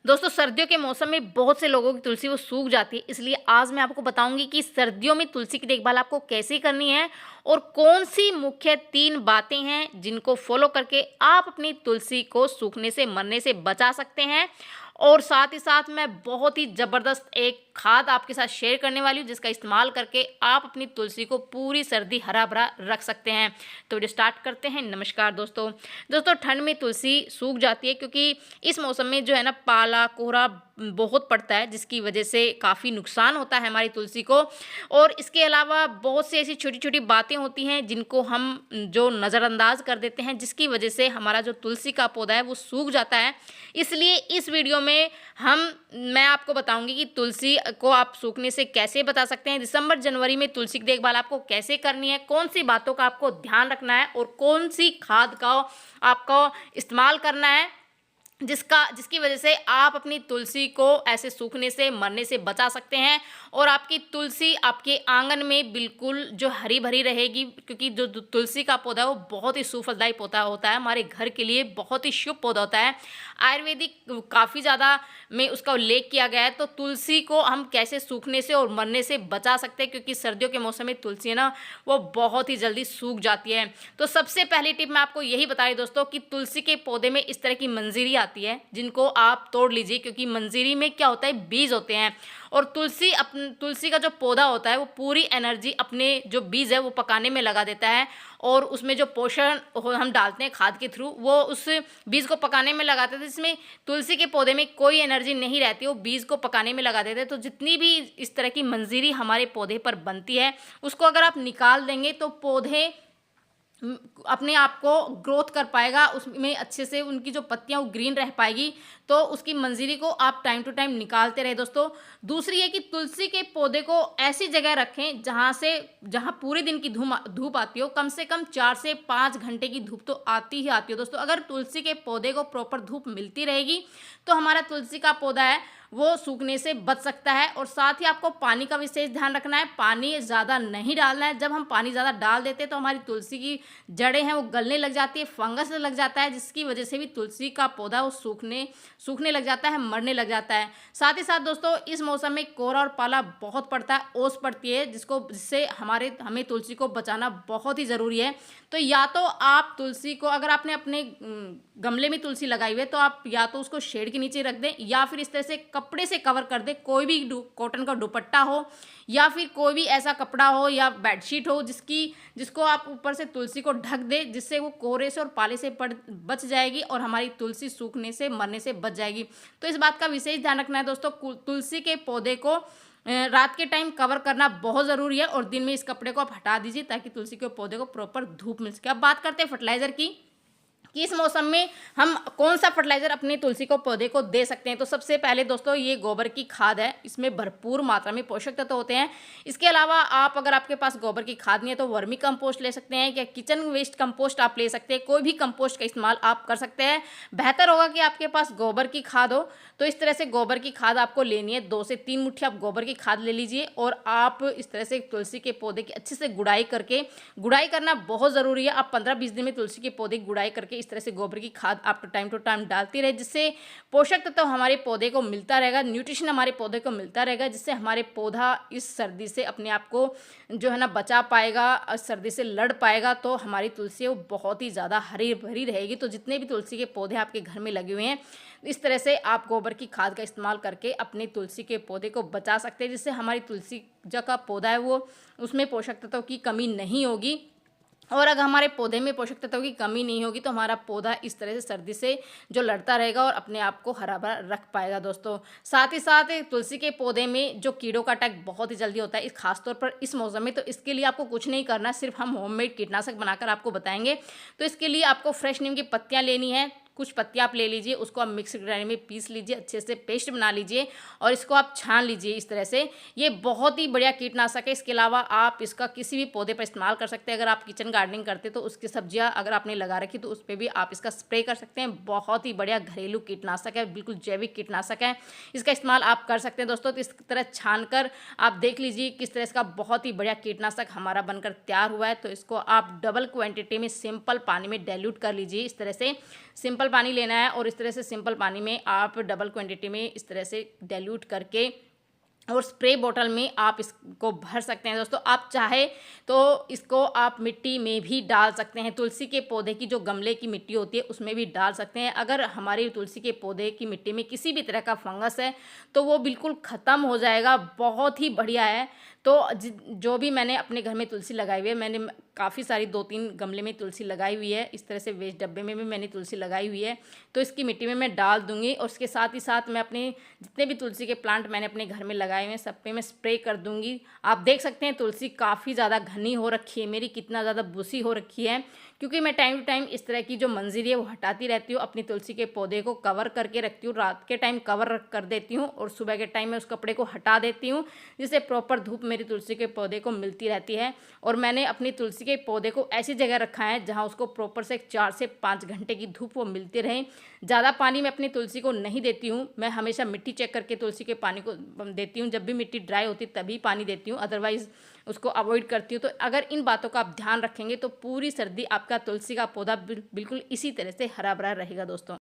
दोस्तों सर्दियों के मौसम में बहुत से लोगों की तुलसी वो सूख जाती है, इसलिए आज मैं आपको बताऊंगी कि सर्दियों में तुलसी की देखभाल आपको कैसे करनी है और कौन सी मुख्य 3 बातें हैं जिनको फॉलो करके आप अपनी तुलसी को सूखने से मरने से बचा सकते हैं। और साथ ही साथ मैं बहुत ही ज़बरदस्त एक खाद आपके साथ शेयर करने वाली हूँ जिसका इस्तेमाल करके आप अपनी तुलसी को पूरी सर्दी हरा भरा रख सकते हैं। तो वीडियो स्टार्ट करते हैं। नमस्कार दोस्तों। दोस्तों ठंड में तुलसी सूख जाती है क्योंकि इस मौसम में जो है ना पाला कोहरा बहुत पड़ता है, जिसकी वजह से काफ़ी नुकसान होता है हमारी तुलसी को। और इसके अलावा बहुत सी ऐसी छोटी छोटी बातें होती हैं जिनको हम जो नज़रअंदाज कर देते हैं, जिसकी वजह से हमारा जो तुलसी का पौधा है वो सूख जाता है। इसलिए इस वीडियो में मैं आपको बताऊंगी कि तुलसी को आप सूखने से कैसे बचा सकते हैं, दिसंबर जनवरी में तुलसी की देखभाल आपको कैसे करनी है, कौन सी बातों का आपको ध्यान रखना है और कौन सी खाद का आपको इस्तेमाल करना है जिसकी वजह से आप अपनी तुलसी को ऐसे सूखने से मरने से बचा सकते हैं और आपकी तुलसी आपके आंगन में बिल्कुल जो हरी भरी रहेगी। क्योंकि जो तुलसी का पौधा है वो बहुत ही सुफलदायी पौधा होता है, हमारे घर के लिए बहुत ही शुभ पौधा होता है। आयुर्वेदिक काफ़ी ज़्यादा में उसका उल्लेख किया गया है। तो तुलसी को हम कैसे सूखने से और मरने से बचा सकते हैं, क्योंकि सर्दियों के मौसम में तुलसी है ना वो बहुत ही जल्दी सूख जाती है। तो सबसे पहली टिप मैं आपको यही बता रही दोस्तों कि तुलसी के पौधे में इस तरह की मंजीरी आती है जिनको आप तोड़ लीजिए, क्योंकि मंजीरी में क्या होता है बीज होते हैं और तुलसी का जो पौधा होता है वो पूरी एनर्जी अपने जो बीज है वो पकाने में लगा देता है और उसमें जो पोषण हम डालते हैं खाद के थ्रू वो उस बीज को पकाने में लगाते थे। इसमें तुलसी के पौधे में कोई एनर्जी नहीं रहती, वो बीज को पकाने में लगा देते हैं। तो जितनी भी इस तरह की मंजीरी हमारे पौधे पर बनती है उसको अगर आप निकाल देंगे तो पौधे अपने आप को ग्रोथ कर पाएगा, उसमें अच्छे से उनकी जो पत्तियां वो ग्रीन रह पाएगी। तो उसकी मंजीरी को आप टाइम टू टाइम निकालते रहे दोस्तों। दूसरी है कि तुलसी के पौधे को ऐसी जगह रखें जहां पूरे दिन की धूप आती हो, कम से कम 4 से 5 घंटे की धूप तो आती ही आती हो दोस्तों। अगर तुलसी के पौधे को प्रॉपर धूप मिलती रहेगी तो हमारा तुलसी का पौधा है वो सूखने से बच सकता है। और साथ ही आपको पानी का विशेष ध्यान रखना है, पानी ज़्यादा नहीं डालना है। जब हम पानी ज़्यादा डाल देते हैं तो हमारी तुलसी की जड़ें हैं वो गलने लग जाती है, फंगस लग जाता है, जिसकी वजह से भी तुलसी का पौधा वो सूखने लग जाता है, मरने लग जाता है। साथ ही साथ दोस्तों इस मौसम में कोहरा और पाला बहुत पड़ता है, ओस पड़ती है, जिससे हमें तुलसी को बचाना बहुत ही ज़रूरी है। तो या तो आप तुलसी को, अगर आपने अपने गमले में तुलसी लगाई हुई है तो आप या तो उसको शेड के नीचे रख दें या फिर इस तरह से कपड़े से कवर कर दें। कोई भी कॉटन का दुपट्टा हो या फिर कोई भी ऐसा कपड़ा हो या बेडशीट हो जिसको आप ऊपर से तुलसी को ढक दें, जिससे वो कोहरे से और पाले से बच जाएगी और हमारी तुलसी सूखने से मरने से बच जाएगी। तो इस बात का विशेष ध्यान रखना है दोस्तों। तुलसी के पौधे को रात के टाइम कवर करना बहुत ज़रूरी है और दिन में इस कपड़े को आप हटा दीजिए ताकि तुलसी के पौधे को प्रॉपर धूप मिल सके। अब बात करते हैं फर्टिलाइज़र की कि इस मौसम में हम कौन सा फर्टिलाइज़र अपने तुलसी को पौधे को दे सकते हैं। तो सबसे पहले दोस्तों ये गोबर की खाद है, इसमें भरपूर मात्रा में पोषक तत्व होते हैं। इसके अलावा अगर आपके पास गोबर की खाद नहीं है तो वर्मी कंपोस्ट ले सकते हैं या किचन वेस्ट कंपोस्ट आप ले सकते हैं। कोई भी कंपोस्ट का इस्तेमाल आप कर सकते हैं। बेहतर होगा कि आपके पास गोबर की खाद हो। तो इस तरह से गोबर की खाद आपको लेनी है, 2 से 3 मुट्ठी आप गोबर की खाद ले लीजिए और आप इस तरह से तुलसी के पौधे की अच्छे से गुड़ाई करना बहुत ज़रूरी है। आप 15-20 दिन में तुलसी के पौधे की गुड़ाई करके इस तरह से गोबर की खाद आप टाइम टू टाइम डालती रहे, जिससे पोषक तत्व हमारे पौधे को मिलता रहेगा, न्यूट्रिशन हमारे पौधे को मिलता रहेगा, जिससे हमारे पौधा इस सर्दी से अपने आप को जो है ना बचा पाएगा, सर्दी से लड़ पाएगा। तो हमारी तुलसी वो बहुत ही ज़्यादा हरी भरी रहेगी। तो जितने भी तुलसी के पौधे आपके घर में लगे हुए हैं इस तरह से आप गोबर की खाद का इस्तेमाल करके अपने तुलसी के पौधे को बचा सकते हैं, जिससे हमारी तुलसी जो का पौधा है वो उसमें पोषक तत्वों की कमी नहीं होगी। और अगर हमारे पौधे में पोषक तत्वों की कमी नहीं होगी तो हमारा पौधा इस तरह से सर्दी से जो लड़ता रहेगा और अपने आप को हरा भरा रख पाएगा दोस्तों। साथ ही साथ तुलसी के पौधे में जो कीड़ों का अटैक बहुत ही जल्दी होता है, खासतौर पर इस मौसम में। तो इसके लिए आपको कुछ नहीं करना, सिर्फ हम होममेड कीटनाशक बनाकर आपको बताएंगे। तो इसके लिए आपको फ्रेश नीम की पत्तियाँ लेनी है, कुछ पत्तियाँ आप ले लीजिए, उसको आप मिक्सर ग्राइंडर में पीस लीजिए, अच्छे से पेस्ट बना लीजिए और इसको आप छान लीजिए इस तरह से। ये बहुत ही बढ़िया कीटनाशक है। इसके अलावा आप इसका किसी भी पौधे पर इस्तेमाल कर सकते हैं। अगर आप किचन गार्डनिंग करते हैं तो उसकी सब्जियां अगर आपने लगा रखी तो उस पर भी आप इसका स्प्रे कर सकते हैं। बहुत ही बढ़िया घरेलू कीटनाशक है, बिल्कुल जैविक कीटनाशक है, इसका इस्तेमाल आप कर सकते हैं दोस्तों। तो इस तरह छान कर आप देख लीजिए किस तरह इसका बहुत ही बढ़िया कीटनाशक हमारा बनकर तैयार हुआ है। तो इसको आप डबल क्वान्टिटी में सिंपल पानी में डाइल्यूट कर लीजिए। इस तरह से सिंपल पानी लेना है और इस तरह से सिंपल पानी में आप डबल क्वांटिटी में इस तरह से डाइल्यूट करके और स्प्रे बॉटल में आप इसको भर सकते हैं दोस्तों। आप चाहे तो इसको आप मिट्टी में भी डाल सकते हैं, तुलसी के पौधे की जो गमले की मिट्टी होती है उसमें भी डाल सकते हैं। अगर हमारी तुलसी के पौधे की मिट्टी में किसी भी तरह का फंगस है तो वो बिल्कुल ख़त्म हो जाएगा, बहुत ही बढ़िया है। तो जो भी मैंने अपने घर में तुलसी लगाई हुई है, मैंने काफ़ी सारी 2-3 गमले में तुलसी लगाई हुई है, इस तरह से वेस्ट डब्बे में भी मैंने तुलसी लगाई हुई है, तो इसकी मिट्टी में मैं डाल दूंगी और उसके साथ ही साथ मैं अपने जितने भी तुलसी के प्लांट मैंने अपने घर में लगाए हुए हैं सब पे मैं स्प्रे कर दूंगी। आप देख सकते हैं तुलसी काफ़ी ज़्यादा घनी हो रखी है मेरी, कितना ज़्यादा बुसी हो रखी है, क्योंकि मैं टाइम टू टाइम इस तरह की जो मंजरी है वो हटाती रहती हूँ, अपनी तुलसी के पौधे को कवर करके रखती हूँ, रात के टाइम कवर कर देती हूँ और सुबह के टाइम में उस कपड़े को हटा देती हूँ, जिससे प्रॉपर धूप मेरी तुलसी के पौधे को मिलती रहती है। और मैंने अपनी तुलसी के पौधे को ऐसी जगह रखा है जहाँ उसको प्रॉपर से 4 से 5 घंटे की धूप वो मिलती रहे। ज़्यादा पानी मैं अपनी तुलसी को नहीं देती हूँ, मैं हमेशा मिट्टी चेक करके तुलसी के पानी को देती हूँ, जब भी मिट्टी ड्राई होती तभी पानी देती हूँ, अदरवाइज़ उसको अवॉइड करती हूँ। तो अगर इन बातों का आप ध्यान रखेंगे तो पूरी सर्दी आपका तुलसी का पौधा बिल्कुल इसी तरह से हरा भरा रहेगा दोस्तों।